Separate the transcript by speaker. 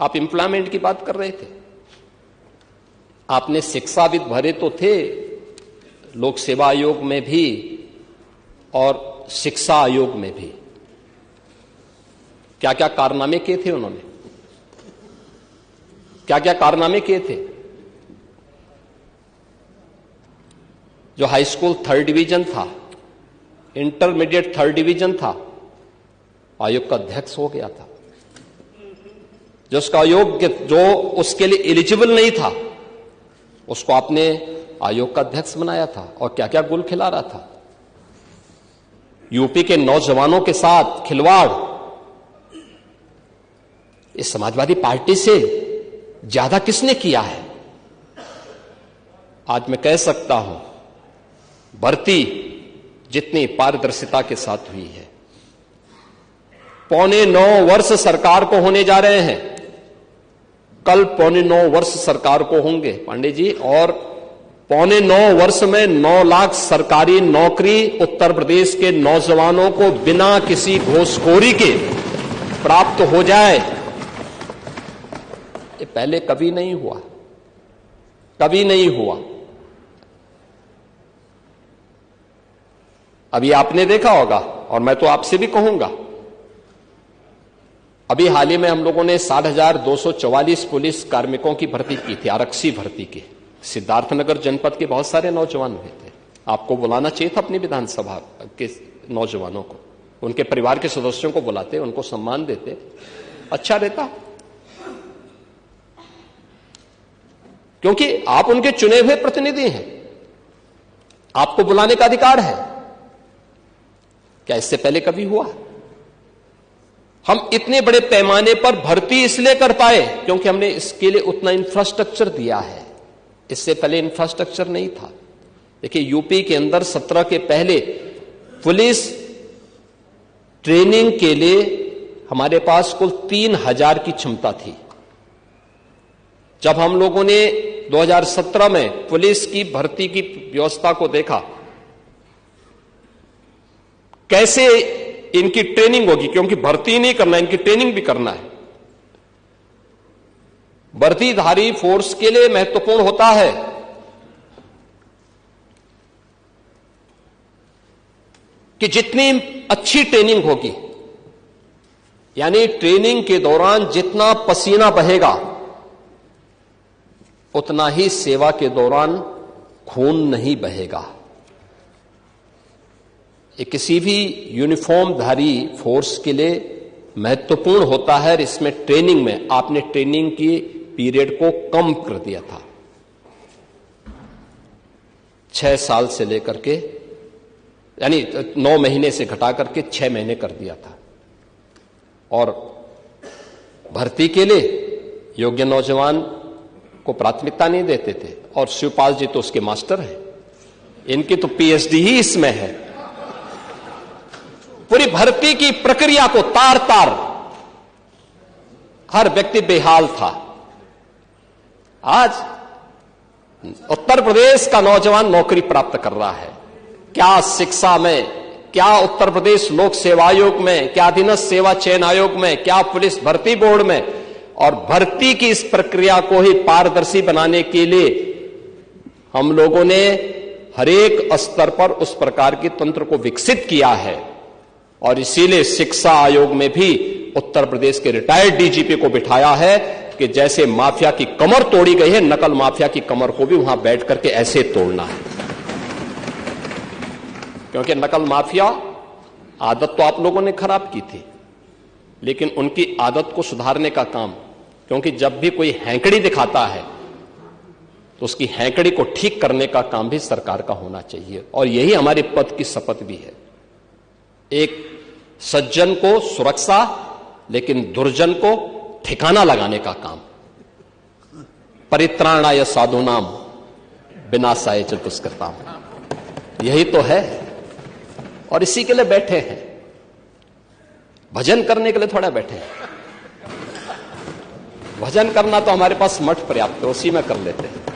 Speaker 1: आप एम्प्लॉयमेंट की बात कर रहे थे। आपने शिक्षाविद भरे तो थे लोक सेवा आयोग में भी और शिक्षा आयोग में भी। क्या क्या कारनामे किए थे उन्होंने, क्या क्या कारनामे किए थे। जो हाई स्कूल 3rd डिवीजन था, इंटरमीडिएट 3rd डिवीजन था, आयोग का अध्यक्ष हो गया था। जो उसका अयोग्य, जो उसके लिए एलिजिबल नहीं था, उसको आपने आयोग का अध्यक्ष बनाया था। और क्या क्या गुल खिला रहा था। यूपी के नौजवानों के साथ खिलवाड़ इस समाजवादी पार्टी से ज्यादा किसने किया है। आज मैं कह सकता हूं, भर्ती जितनी पारदर्शिता के साथ हुई है, 8.25 वर्ष सरकार को होने जा रहे हैं, कल 8.25 वर्ष सरकार को होंगे पांडे जी, और 8.25 वर्ष में 9 लाख सरकारी नौकरी उत्तर प्रदेश के नौजवानों को बिना किसी घूसखोरी के प्राप्त हो जाए। ये पहले कभी नहीं हुआ, कभी नहीं हुआ। अभी आपने देखा होगा, और मैं तो आपसे भी कहूंगा, अभी हाल ही में हम लोगों ने 60,244 पुलिस कार्मिकों की भर्ती की थी, आरक्षी भर्ती की। सिद्धार्थनगर जनपद के बहुत सारे नौजवान हुए थे। आपको बुलाना चाहिए था अपनी विधानसभा के नौजवानों को, उनके परिवार के सदस्यों को बुलाते, उनको सम्मान देते, अच्छा रहता। क्योंकि आप उनके चुने हुए प्रतिनिधि हैं, आपको बुलाने का अधिकार है। क्या इससे पहले कभी हुआ? हम इतने बड़े पैमाने पर भर्ती इसलिए कर पाए क्योंकि हमने इसके लिए उतना इंफ्रास्ट्रक्चर दिया है। इससे पहले इंफ्रास्ट्रक्चर नहीं था। देखिए, यूपी के अंदर 17 के पहले पुलिस ट्रेनिंग के लिए हमारे पास कुल 3,000 की क्षमता थी। जब हम लोगों ने 2017 में पुलिस की भर्ती की व्यवस्था को देखा, कैसे इनकी ट्रेनिंग होगी, क्योंकि भर्ती नहीं करना, इनकी ट्रेनिंग भी करना है। वर्दीधारी फोर्स के लिए महत्वपूर्ण होता है कि जितनी अच्छी ट्रेनिंग होगी, यानी ट्रेनिंग के दौरान जितना पसीना बहेगा उतना ही सेवा के दौरान खून नहीं बहेगा। ये किसी भी यूनिफॉर्मधारी फोर्स के लिए महत्वपूर्ण होता है। इसमें ट्रेनिंग में आपने ट्रेनिंग की पीरियड को कम कर दिया था, 6 साल से लेकर के, यानी 9 महीने से घटा करके 6 महीने कर दिया था। और भर्ती के लिए योग्य नौजवान को प्राथमिकता नहीं देते थे। और शिवपाल जी तो उसके मास्टर हैं, इनकी तो पीएचडी ही इसमें है। पूरी भर्ती की प्रक्रिया को तार तार हर व्यक्ति बेहाल था। आज उत्तर प्रदेश का नौजवान नौकरी प्राप्त कर रहा है। क्या शिक्षा में, क्या उत्तर प्रदेश लोक सेवा आयोग में, क्या अधीनस्थ सेवा चयन आयोग में, क्या पुलिस भर्ती बोर्ड में। और भर्ती की इस प्रक्रिया को ही पारदर्शी बनाने के लिए हम लोगों ने हरेक स्तर पर उस प्रकार के तंत्र को विकसित किया है। और इसीलिए शिक्षा आयोग में भी उत्तर प्रदेश के रिटायर्ड डीजीपी को बिठाया है कि जैसे माफिया की कमर तोड़ी गई है, नकल माफिया की कमर को भी वहां बैठ करके ऐसे तोड़ना है। क्योंकि नकल माफिया आदत तो आप लोगों ने खराब की थी, लेकिन उनकी आदत को सुधारने का काम, क्योंकि जब भी कोई हैंकड़ी दिखाता है तो उसकी हैंकड़ी को ठीक करने का काम भी सरकार का होना चाहिए। और यही हमारे पद की शपथ भी है। एक सज्जन को सुरक्षा, लेकिन दुर्जन को ठिकाना लगाने का काम। परित्राणाय साधूनाम विनाशाय च दुष्कृताम, यही तो है। और इसी के लिए बैठे हैं, भजन करने के लिए थोड़ा बैठे हैं। भजन करना तो हमारे पास मठ पर्याप्त है, उसी में कर लेते हैं।